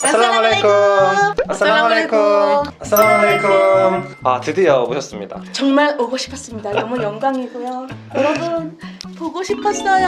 아살라무알레이쿰. 아살라무알레이쿰. 아살라무알레이쿰. 아, 드디어 오셨습니다. 정말 오고 싶었습니다. 너무 영광이고요. 여러분 보고 싶었어요.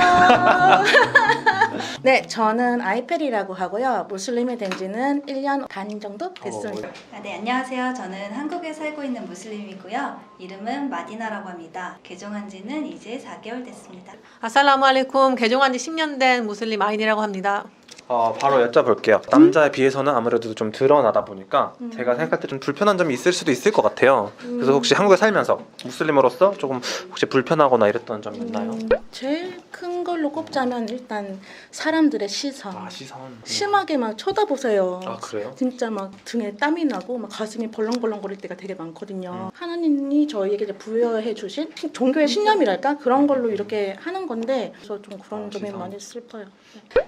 네, 저는 아이펠이라고 하고요. 무슬림이 된 지는 1년 반 정도 됐습니다. 네, 안녕하세요. 저는 한국에 살고 있는 무슬림이고요. 이름은 마디나라고 합니다. 개종한 지는 이제 4개월 됐습니다. 아살라무알레이쿰. 개종한 지 10년 된 무슬림 아이디라고 합니다. 바로 여쭤볼게요. 남자에 비해서는 아무래도 좀 드러나다 보니까 제가 생각할 때 좀 불편한 점이 있을 수도 있을 것 같아요. 그래서 혹시 한국에 살면서 무슬림으로서 조금 혹시 불편하거나 이랬던 점이 있나요? 제일 큰 걸로 꼽자면 일단 사람들의 시선. 아, 시선. 심하게 막 쳐다보세요. 아, 그래요? 진짜 막 등에 땀이 나고 막 가슴이 벌렁벌렁거릴 때가 되게 많거든요. 하나님이 저희에게 이제 부여해 주신 종교의 신념이랄까 그런 걸로 이렇게 하는 건데 그래서 좀 그런 점이 시선. 많이 슬퍼요.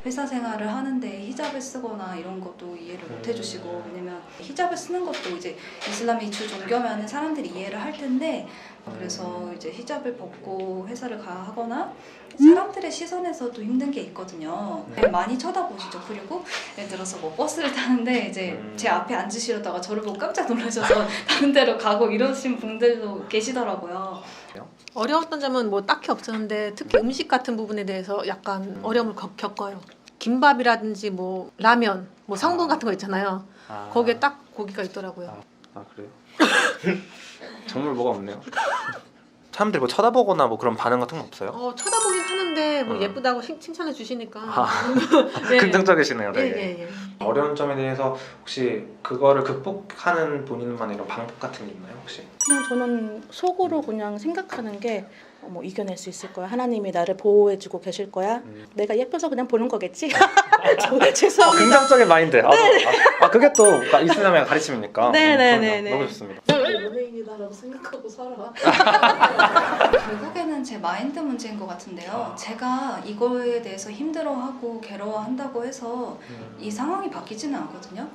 회사 생활을 하는데 히잡을 쓰거나 이런 것도 이해를 못 해주시고, 왜냐면 히잡을 쓰는 것도 이제 이슬람이 주 종교면은 사람들이 이해를 할 텐데, 그래서 이제 히잡을 벗고 회사를 하거나 사람들의 시선에서도 힘든 게 있거든요. 많이 쳐다보시죠. 그리고 예를 들어서 뭐 버스를 타는데 이제 제 앞에 앉으시려다가 저를 보고 깜짝 놀라셔서 다른 데로 가고 이러신 분들도 계시더라고요. 어려웠던 점은 뭐 딱히 없었는데 특히 음식 같은 부분에 대해서 약간 어려움을 겪어요. 김밥이라든지 뭐 라면, 뭐 성분 같은 거 있잖아요. 거기에 딱 고기가 있더라고요. 아, 그래요? 정말 뭐가 없네요. 사람들이 뭐 쳐다보거나 뭐 그런 반응 같은 건 없어요? 쳐다보긴 하는데 뭐 예쁘다고 칭찬해 주시니까. 네. 긍정적이시네요, 되게. 예. 어려운 점에 대해서 혹시 그거를 극복하는 본인만의 이런 방법 같은 게 있나요, 혹시? 그냥 저는 속으로 그냥 생각하는 게 뭐 이겨낼 수 있을 거야. 하나님이 나를 보호해주고 계실 거야. 내가 예뻐서 그냥 보는 거겠지. 죄송합니다. 긍정적인 마인드. 그게 또 이슬람의 가르침이니까. 네네네네. 너무 좋습니다. 연예인이다라고 생각하고 살아. 결국에는 제 마인드 문제인 것 같은데요. 제가 이거에 대해서 힘들어하고 괴로워한다고 해서 이 상황이 바뀌지는 않거든요.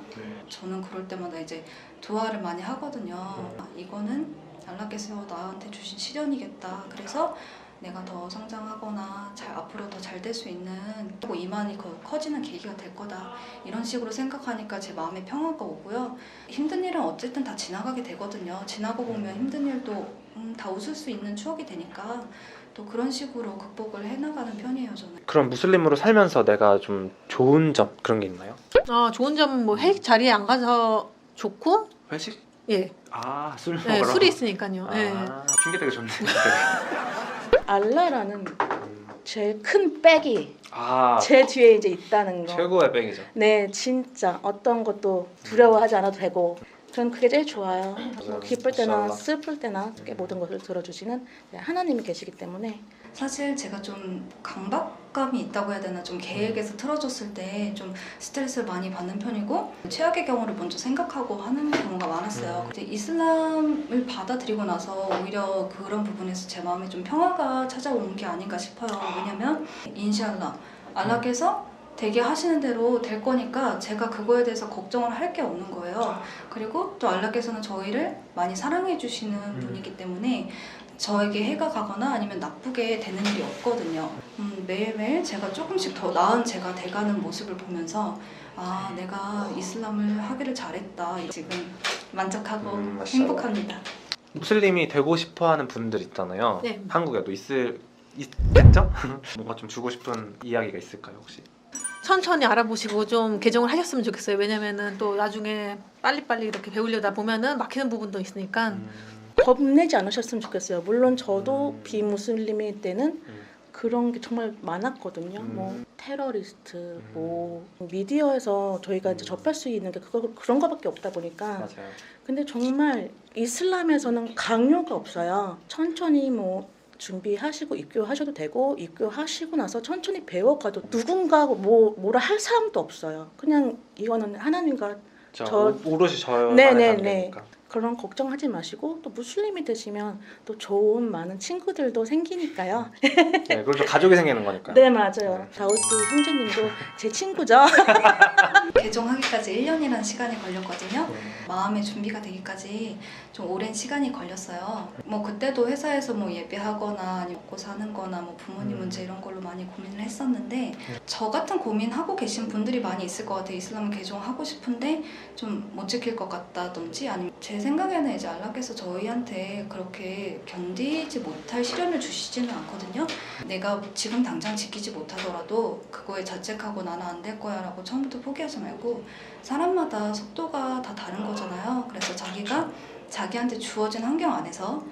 저는 그럴 때마다 이제 두아를 많이 하거든요. 이거는 알라께서 나한테 주신 시련이겠다. 그래서 내가 더 성장하거나 앞으로 더 잘 될 수 있는 그리고 이만이 커지는 계기가 될 거다. 이런 식으로 생각하니까 제 마음에 평화가 오고요. 힘든 일은 어쨌든 다 지나가게 되거든요. 지나고 보면 힘든 일도 다 웃을 수 있는 추억이 되니까 또 그런 식으로 극복을 해나가는 편이에요, 저는. 그럼 무슬림으로 살면서 내가 좀 좋은 점 그런 게 있나요? 좋은 점은 뭐 회식 자리에 안 가서 좋고, 회식? 예, 술 네, 먹으러? 술이 있으니까요. 예. 핑계 되게 좋네. 알라라는 제일 큰 백이 아, 제 뒤에 이제 있다는 거. 최고의 백이죠. 네, 진짜 어떤 것도 두려워하지 않아도 되고 전 그게 제일 좋아요. 뭐 기쁠 때나 마샬라. 슬플 때나 모든 것을 들어주시는 하나님이 계시기 때문에 사실 제가 좀 강박감이 있다고 해야 되나, 좀 계획에서 틀어졌을 때 좀 스트레스를 많이 받는 편이고 최악의 경우를 먼저 생각하고 하는 경우가 많았어요. 근데 이슬람을 받아들이고 나서 오히려 그런 부분에서 제 마음에 좀 평화가 찾아오는 게 아닌가 싶어요. 왜냐면 인샬라 알라께서 되게 하시는 대로 될 거니까 제가 그거에 대해서 걱정을 할 게 없는 거예요. 그리고 또 알라께서는 저희를 많이 사랑해 주시는 분이기 때문에 저에게 해가 가거나 아니면 나쁘게 되는 일이 없거든요. 매일매일 제가 조금씩 더 나은 제가 돼가는 모습을 보면서 내가 이슬람을 하기를 잘했다. 지금 만족하고 마샬라. 행복합니다. 무슬림이 되고 싶어하는 분들 있잖아요. 네. 한국에도 있겠죠? 뭔가 좀 주고 싶은 이야기가 있을까요, 혹시? 천천히 알아보시고 좀 개종을 하셨으면 좋겠어요. 왜냐면은 또 나중에 빨리빨리 이렇게 배우려다 보면은 막히는 부분도 있으니까. 겁내지 않으셨으면 좋겠어요. 물론 저도 비무슬림일 때는 그런 게 정말 많았거든요. 뭐 테러리스트, 뭐 미디어에서 저희가 이제 접할 수 있는 게 그런 거밖에 없다 보니까. 맞아요. 근데 정말 이슬람에서는 강요가 없어요. 천천히 뭐 준비하시고 입교하셔도 되고 입교하시고 나서 천천히 배워가도 누군가 뭐라 할 사람도 없어요. 그냥 이거는 하나님과 오롯이 저만의 네네네. 관계니까. 그런 걱정하지 마시고 또 무슬림이 되시면 또 좋은 많은 친구들도 생기니까요. 네, 그리고 또 가족이 생기는 거니까요. 네, 맞아요. 다우드 형제님도 제 친구죠. 개종하기까지 1년이라는 시간이 걸렸거든요. 마음의 준비가 되기까지 좀 오랜 시간이 걸렸어요. 뭐 그때도 회사에서 뭐 예배하거나 아니면 먹고 사는 거나 뭐 부모님 문제 이런 걸로 많이 고민을 했었는데 저 같은 고민하고 계신 분들이 많이 있을 것 같아요. 이슬람 개종하고 싶은데 좀 못 지킬 것 같다든지 아니면 제 생각에는 이제 알라께서 저희한테 그렇게 견디지 못할 시련을 주시지는 않거든요. 내가 지금 당장 지키지 못하더라도 그거에 자책하고 나는 안 될 거야 라고 처음부터 포기하지 말고 사람마다 속도가 다 다른 거잖아요. 그래서 자기가 자기한테 주어진 환경 안에서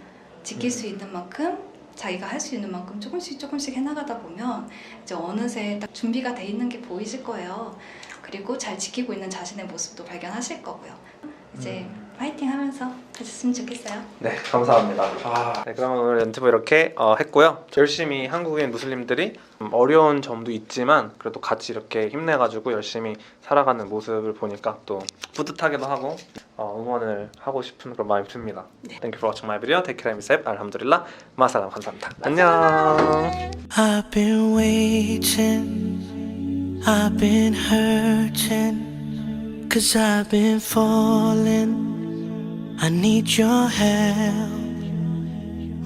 지킬 수 있는 만큼 자기가 할 수 있는 만큼 조금씩 해나가다 보면 이제 어느새 딱 준비가 돼 있는 게 보이실 거예요. 그리고 잘 지키고 있는 자신의 모습도 발견하실 거고요. 이제 파이팅 하면서 하셨으면 좋겠어요. 네, 감사합니다. 네, 그러면 오늘 인터뷰 이렇게 했고요. 열심히 한국인 무슬림들이 어려운 점도 있지만 그래도 같이 이렇게 힘내가지고 열심히 살아가는 모습을 보니까 또 뿌듯하기도 하고 응원을 하고 싶은 그런 마음이 듭니다. Thank you for watching my video. Take care of yourself. 알함두릴라. 마살람. 감사합니다. 안녕. I've been waiting, I've been hurting, 'cause I've been falling. I need your help.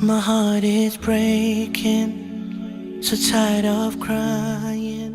My heart is breaking, so tired of crying.